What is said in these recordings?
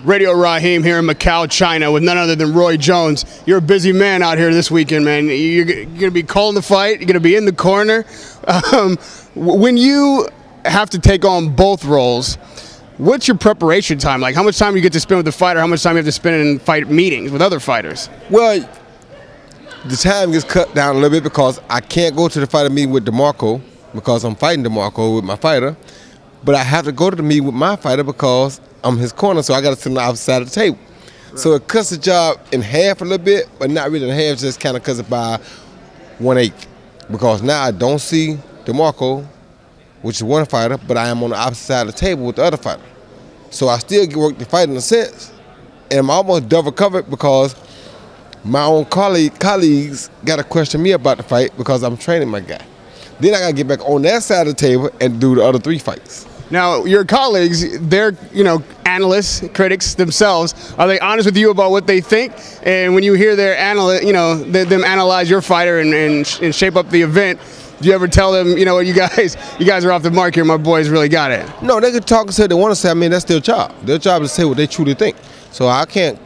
Radio Raheem here in Macau, China, with none other than Roy Jones. You're a busy man out here this weekend, man. You're going to be calling the fight. You're going to be in the corner. When you have to take on both roles, what's your preparation time like? How much time you get to spend with the fighter? How much time you have to spend in fight meetings with other fighters? Well, the time gets cut down a little bit because I can't go to the fighter meeting with DeMarco because I'm fighting DeMarco with my fighter. But I have to go to the meeting with my fighter because I'm his corner, so I got to sit on the opposite side of the table. Right. So it cuts the job in half a little bit, but not really in half, just kind of cuts it by 1/8. Because now I don't see DeMarco, which is one fighter, but I am on the opposite side of the table with the other fighter. So I still get work to fight in a sense, and I'm almost double covered because my own colleagues got to question me about the fight because I'm training my guy. Then I got to get back on that side of the table and do the other 3 fights. Now, your colleagues, they're, analysts, critics themselves. Are they honest with you about what they think? And when you hear their them analyze your fighter and shape up the event, do you ever tell them, you guys are off the mark here, my boys really got it? No, they can talk and say they want to say. I mean, that's their job. Their job is to say what they truly think. So I can't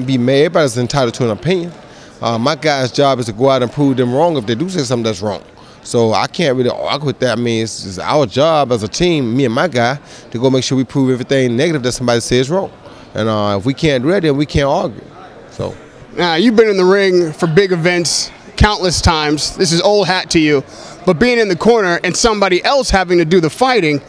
be mad. Everybody's entitled to an opinion. My guy's job is to go out and prove them wrong if they do say something that's wrong. So I can't really argue with that. I mean, it's our job as a team, me and my guy, to go make sure we prove everything negative that somebody says wrong. And if we can't do that, then we can't argue. So. Now, you've been in the ring for big events countless times. This is old hat to you. But being in the corner and somebody else having to do the fighting,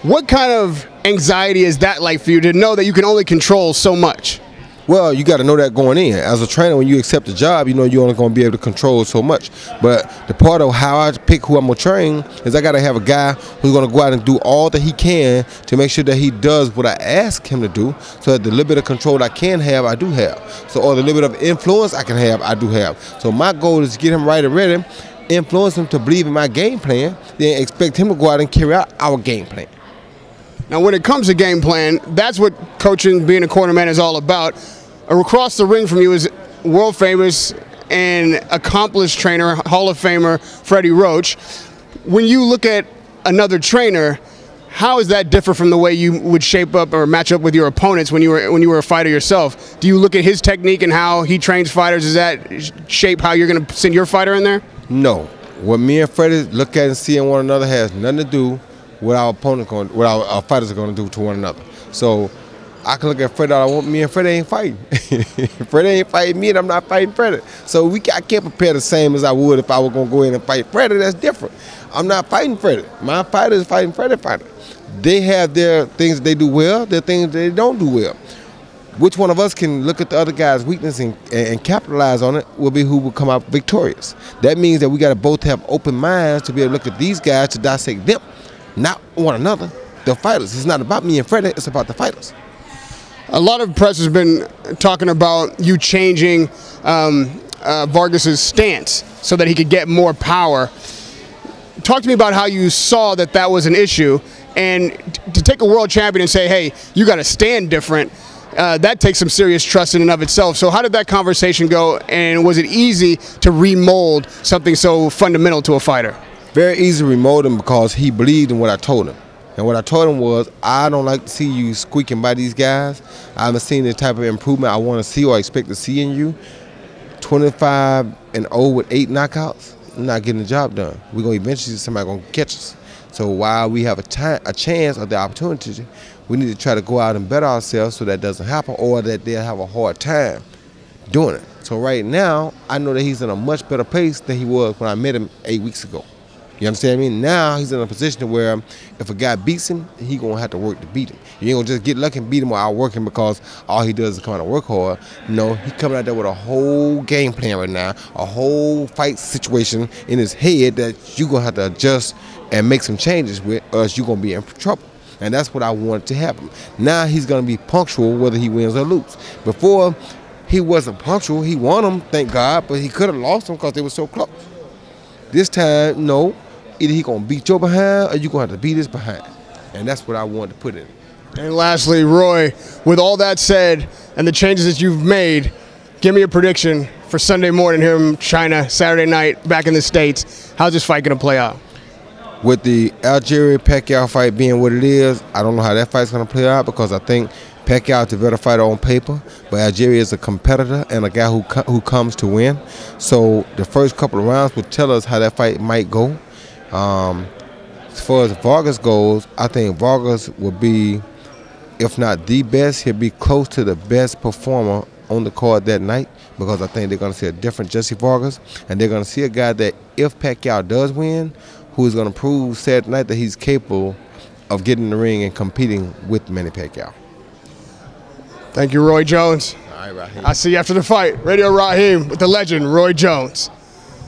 what kind of anxiety is that like for you to know that you can only control so much? Well, you got to know that going in. As a trainer, when you accept the job, you're only going to be able to control so much. But the part of how I pick who I'm going to train is I got to have a guy who's going to go out and do all that he can to make sure that he does what I ask him to do, so that the little bit of control I can have, I do have. So, or the little bit of influence I can have, I do have. So my goal is to get him right and ready, influence him to believe in my game plan, then expect him to go out and carry out our game plan. Now, when it comes to game plan, that's what coaching, being a cornerman, is all about. Across the ring from you is world famous and accomplished trainer, Hall of Famer Freddie Roach. When you look at another trainer, how is that different from the way you would shape up or match up with your opponents when you were a fighter yourself? Do you look at his technique and how he trains fighters? Does that shape how you're going to send your fighter in there? No. What me and Freddie look at and see in one another has nothing to do with what our fighters are going to do to one another. So I can look at Freddie all I want. Me and Freddie ain't fighting. Freddie ain't fighting me, and I'm not fighting Freddie. So I can't prepare the same as I would if I were going to go in and fight Freddie. That's different. I'm not fighting Freddie. My fighter is fighting Freddie fighter. They have their things they do well, their things they don't do well. Which one of us can look at the other guy's weakness and capitalize on it will be who will come out victorious. That means that we got to both have open minds to be able to look at these guys to dissect them, not one another. The fighters. It's not about me and Freddie. It's about the fighters. A lot of press has been talking about you changing Vargas's stance so that he could get more power. Talk to me about how you saw that was an issue, and to take a world champion and say, hey, you got to stand different, that takes some serious trust in and of itself. So how did that conversation go, and was it easy to remold something so fundamental to a fighter? Very easy to remold him because he believed in what I told him. And what I told him was, I don't like to see you squeaking by these guys. I haven't seen the type of improvement I want to see or expect to see in you. 25-0 with 8 knockouts, I'm not getting the job done. We're going to eventually, somebody going to catch us. So while we have a chance or the opportunity, we need to try to go out and better ourselves so that doesn't happen, or that they'll have a hard time doing it. So right now, I know that he's in a much better place than he was when I met him 8 weeks ago. You understand me? Now he's in a position where if a guy beats him, he gonna have to work to beat him. You ain't gonna just get lucky and beat him or outwork him because all he does is come out and work hard. No, he's coming out there with a whole game plan right now, a whole fight situation in his head that you gonna have to adjust and make some changes with, or else you gonna be in trouble. And that's what I want to happen. Now he's gonna be punctual whether he wins or loses. Before, he wasn't punctual. He won them, thank God, but he could have lost them because they were so close. This time, no. Either he gonna beat your behind or you gonna have to beat his behind. And that's what I want to put in. And lastly, Roy, with all that said and the changes that you've made, give me a prediction for Sunday morning here in China, Saturday night back in the States. How's this fight gonna play out? With the Algeria-Pacquiao fight being what it is, I don't know how that fight's gonna play out because I think Pacquiao is the better fighter on paper, but Algieri is a competitor and a guy who comes to win. So the first couple of rounds will tell us how that fight might go. As far as Vargas goes, I think Vargas will be, if not the best, he'll be close to the best performer on the card that night, because I think they're going to see a different Jessie Vargas, and they're going to see a guy that, if Pacquiao does win, who is going to prove Saturday night that he's capable of getting in the ring and competing with Manny Pacquiao. Thank you, Roy Jones. All right, Raheem. I'll see you after the fight. Radio Raheem with the legend, Roy Jones.